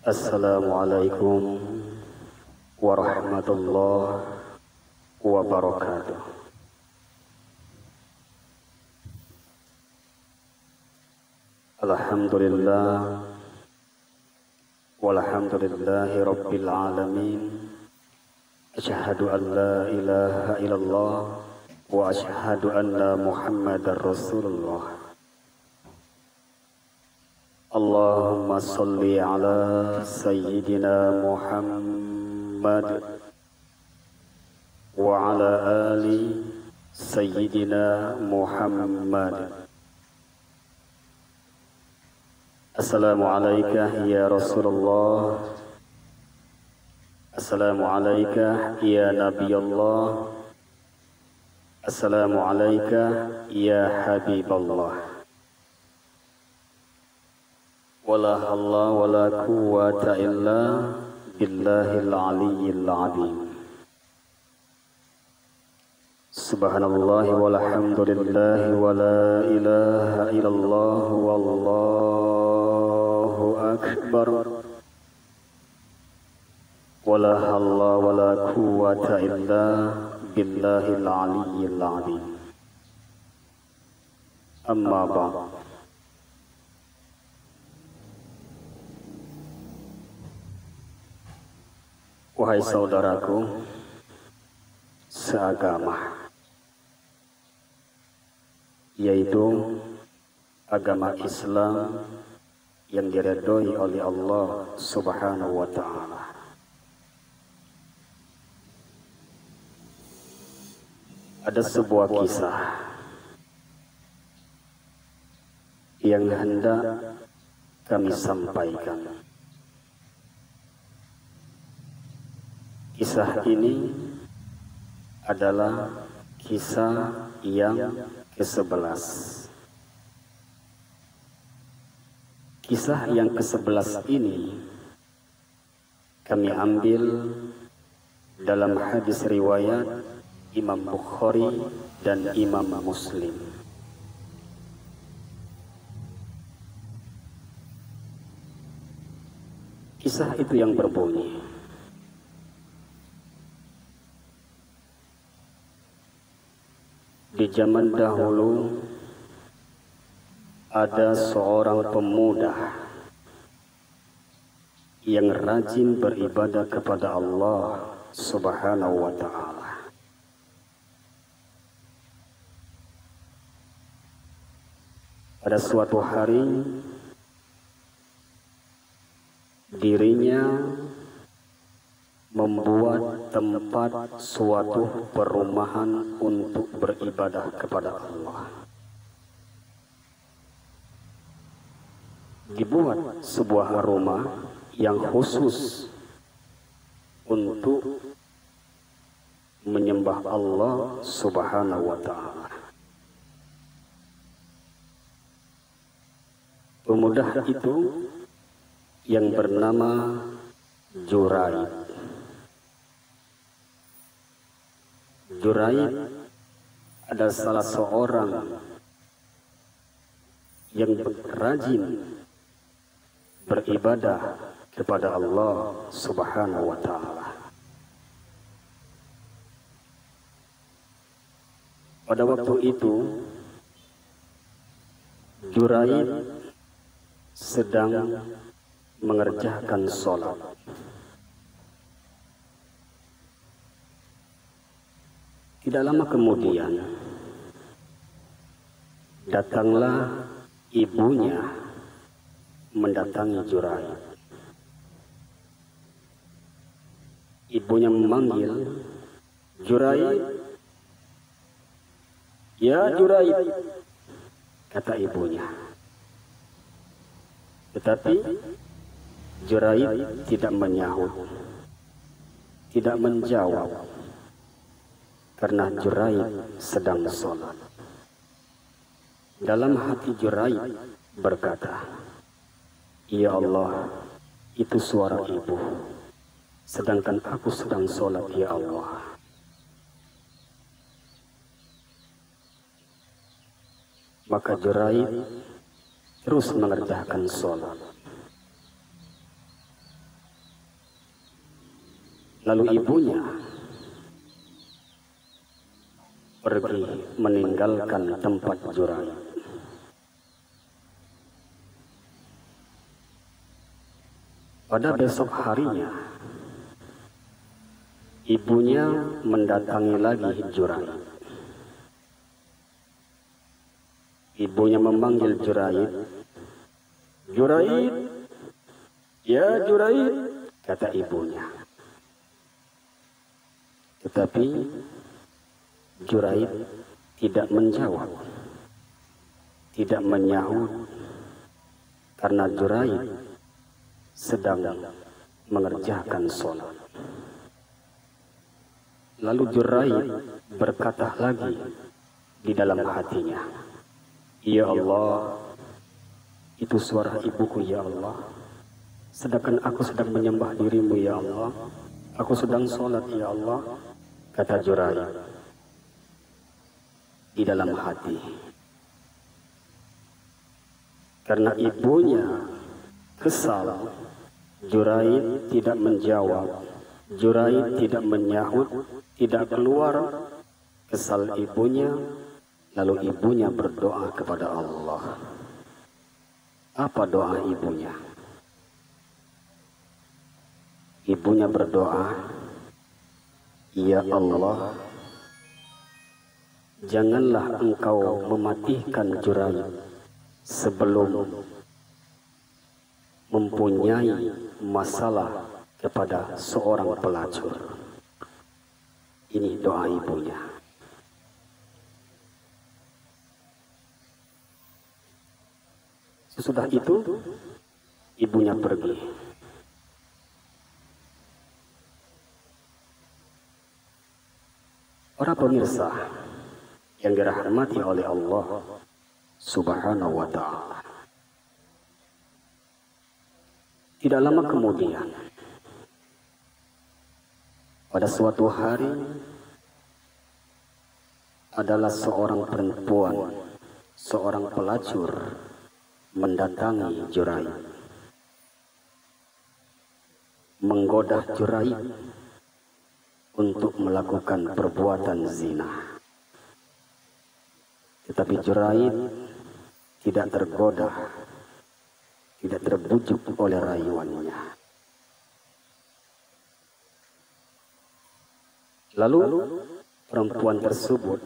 Assalamualaikum warahmatullahi wabarakatuh. Alhamdulillah walhamdulillahi rabbil alamin. Asyhadu an la ilaha illallah wa asyhadu anna Muhammadar Rasulullah. Allahumma salli ala sayyidina Muhammad wa ala ali sayyidina Muhammad. Assalamu alayka ya Rasulullah. Assalamu alayka ya Nabi Allah. Assalamu alayka ya Habiballah. Wala halla wala quwwata illa billahil aliyyil azim. Subhanallah walhamdulillah wala ilaha illallah wallahu akbar. Wala halla wala quwwata illa billahil aliyyil azim. Amma ba'd. Wahai saudaraku seagama, yaitu agama Islam yang diridhoi oleh Allah Subhanahu wa ta'ala. Ada sebuah kisah yang hendak kami sampaikan. Kisah ini adalah kisah yang ke-11. Kisah yang ke-11 ini kami ambil dalam hadis riwayat Imam Bukhari dan Imam Muslim. Kisah itu yang berbunyi, di zaman dahulu ada seorang pemuda yang rajin beribadah kepada Allah Subhanahu wa ta'ala. Pada suatu hari dirinya membuat tempat suatu perumahan untuk beribadah kepada Allah. Dibuat sebuah rumah yang khusus untuk menyembah Allah Subhanahu wa ta'ala. Pemuda itu yang bernama Juraid. Juraid adalah salah seorang yang rajin beribadah kepada Allah Subhanahu wa ta'ala. Pada waktu itu Juraid sedang mengerjakan sholat. Tidak lama kemudian datanglah ibunya mendatangi Juraid. Ibunya memanggil, "Juraid, ya Juraid," kata ibunya. Tetapi Juraid tidak menyahut, tidak menjawab, karena Juraid sedang sholat. Dalam hati Juraid berkata, "Ya Allah, itu suara ibu, sedangkan aku sedang sholat, ya Allah." Maka Juraid terus mengerjakan sholat. Lalu ibunya pergi meninggalkan tempat Juraid. Pada besok harinya, ibunya mendatangi lagi Juraid. Ibunya memanggil Juraid. "Juraid, ya Juraid," kata ibunya. Tetapi Juraid tidak menjawab, tidak menyahut, karena Juraid sedang mengerjakan sholat. Lalu Juraid berkata lagi di dalam hatinya, "Ya Allah, itu suara ibuku ya Allah. Sedangkan aku sedang menyembah dirimu ya Allah. Aku sedang sholat ya Allah," kata Juraid di dalam hati. Karena ibunya kesal, Juraid tidak menjawab, Juraid tidak menyahut, tidak keluar. Kesal ibunya, lalu ibunya berdoa kepada Allah. Apa doa ibunya? Ibunya berdoa, "Ya Allah, janganlah engkau mematikan Juraid sebelum mempunyai masalah kepada seorang pelacur." Ini doa ibunya. Sesudah itu, ibunya pergi. Para pemirsa yang dirahmati oleh Allah Subhanahu wa Ta'ala, tidak lama kemudian, pada suatu hari, adalah seorang perempuan, seorang pelacur mendatangi Juraid, menggoda Juraid untuk melakukan perbuatan zina. Tetapi Juraid tidak tergoda, tidak terbujuk oleh rayuannya. Lalu perempuan tersebut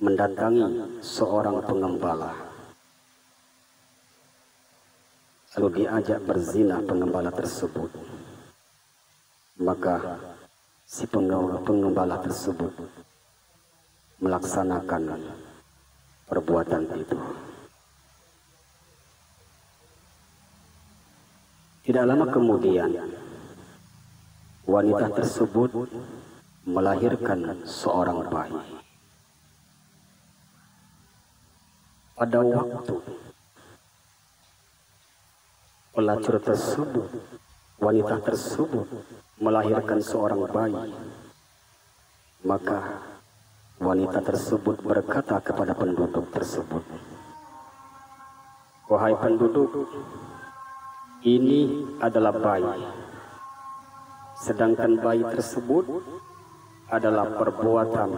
mendatangi seorang pengembala. Lalu diajak berzina pengembala tersebut. Maka si pengembala tersebut melaksanakan perbuatan itu. Tidak lama kemudian, wanita tersebut melahirkan seorang bayi. Pada waktu pelacur tersebut, wanita tersebut melahirkan seorang bayi, maka wanita tersebut berkata kepada penduduk tersebut, "Wahai penduduk, ini adalah bayi. Sedangkan bayi tersebut adalah perbuatan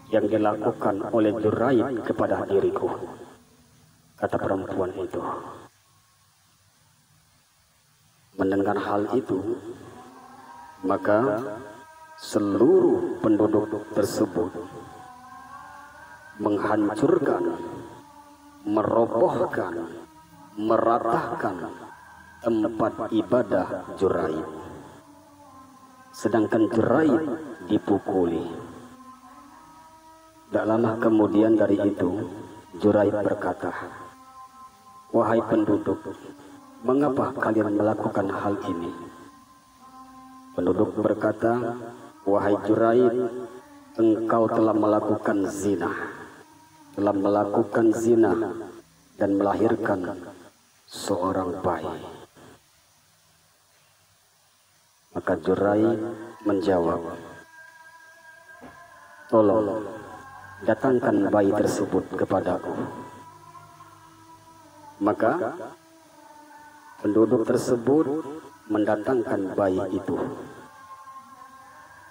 yang dilakukan oleh Juraid kepada diriku," kata perempuan itu. Mendengar hal itu, maka seluruh penduduk tersebut menghancurkan, merobohkan, meratakan tempat ibadah Juraid. Sedangkan Juraid dipukuli. Tak lama kemudian dari itu, Juraid berkata, "Wahai penduduk, mengapa kalian melakukan hal ini?" Penduduk berkata, "Wahai Juraid, engkau telah melakukan zina, dan melahirkan seorang bayi." Maka Juraid menjawab, "Tolong datangkan bayi tersebut kepadaku." Maka penduduk tersebut mendatangkan bayi itu.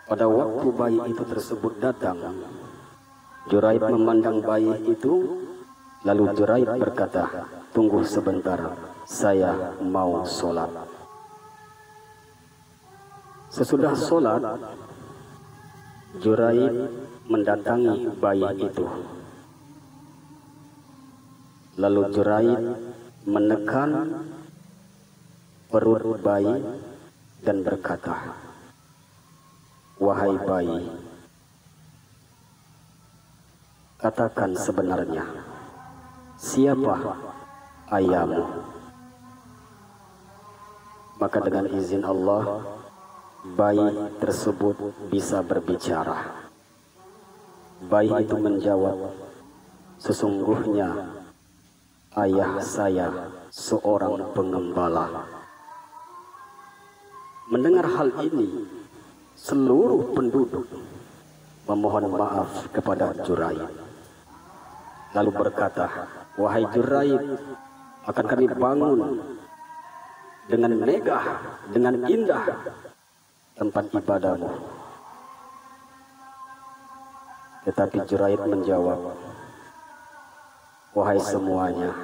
Pada waktu bayi itu tersebut datang, Juraid memandang bayi itu, lalu Juraid berkata, "Tunggu sebentar, saya mau sholat." Sesudah sholat, Juraid mendatangi bayi itu. Lalu Juraid menekan perut bayi dan berkata, "Wahai bayi, katakan sebenarnya, siapa ayahmu?" Maka dengan izin Allah, bayi tersebut bisa berbicara. Bayi itu menjawab, "Sesungguhnya ayah saya seorang pengembala." Mendengar hal ini, seluruh penduduk memohon maaf kepada Juraid. Lalu berkata, "Wahai Juraid, akan kami bangun dengan megah, dengan indah tempat ibadahmu." Tetapi Juraid menjawab, "Wahai semuanya,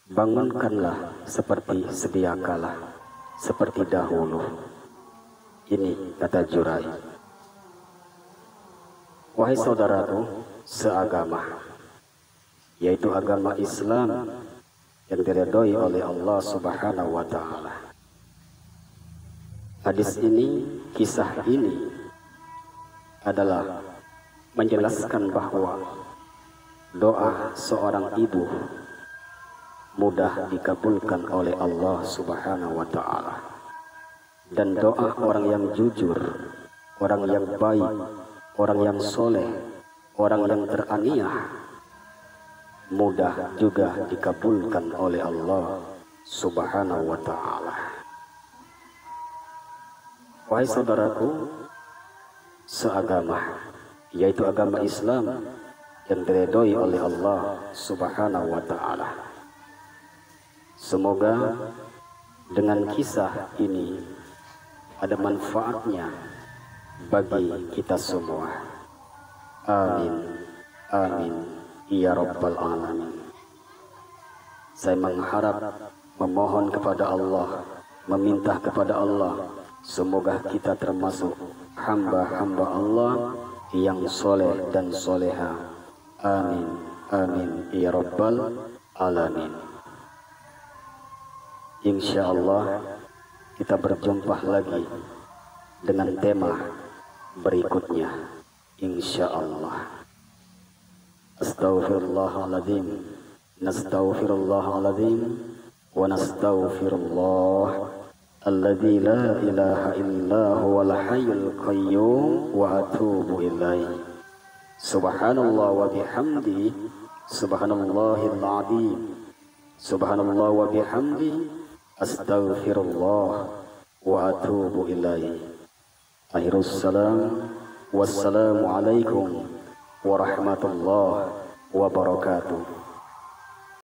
bangunkanlah seperti sedia kala, seperti dahulu." Ini kata Juraid. Wahai saudaraku seagama, yaitu agama Islam yang diridhoi oleh Allah Subhanahu wa Ta'ala. Hadis ini, kisah ini adalah menjelaskan bahwa doa seorang ibu mudah dikabulkan oleh Allah Subhanahu wa Ta'ala, dan doa orang yang jujur, orang yang baik, orang yang soleh, orang yang teraniah mudah juga dikabulkan oleh Allah Subhanahu wa Ta'ala. Wahai saudaraku seagama, yaitu agama Islam yang diridhoi oleh Allah Subhanahu wa Ta'ala. Semoga dengan kisah ini ada manfaatnya bagi kita semua. Amin, amin, ya Rabbal Alamin. Saya mengharap, memohon kepada Allah, meminta kepada Allah, semoga kita termasuk hamba-hamba Allah yang soleh dan soleha. Amin, amin, ya Rabbal Alamin. Insya Allah kita berjumpa lagi dengan tema berikutnya, insya Allah. Astaghfirullahaladzim, nastaghfirullahaladzim, wa nastaghfirullah alladzi la ilaha illa huwal hayyul qayyum, wa atubu ilaih. Subhanallah wa bihamdi, subhanallahil azim, subhanallah wa bihamdi, astaghfirullah wa atubu ilaih. Akhirus salam, wassalamu alaikum warahmatullahi wabarakatuh.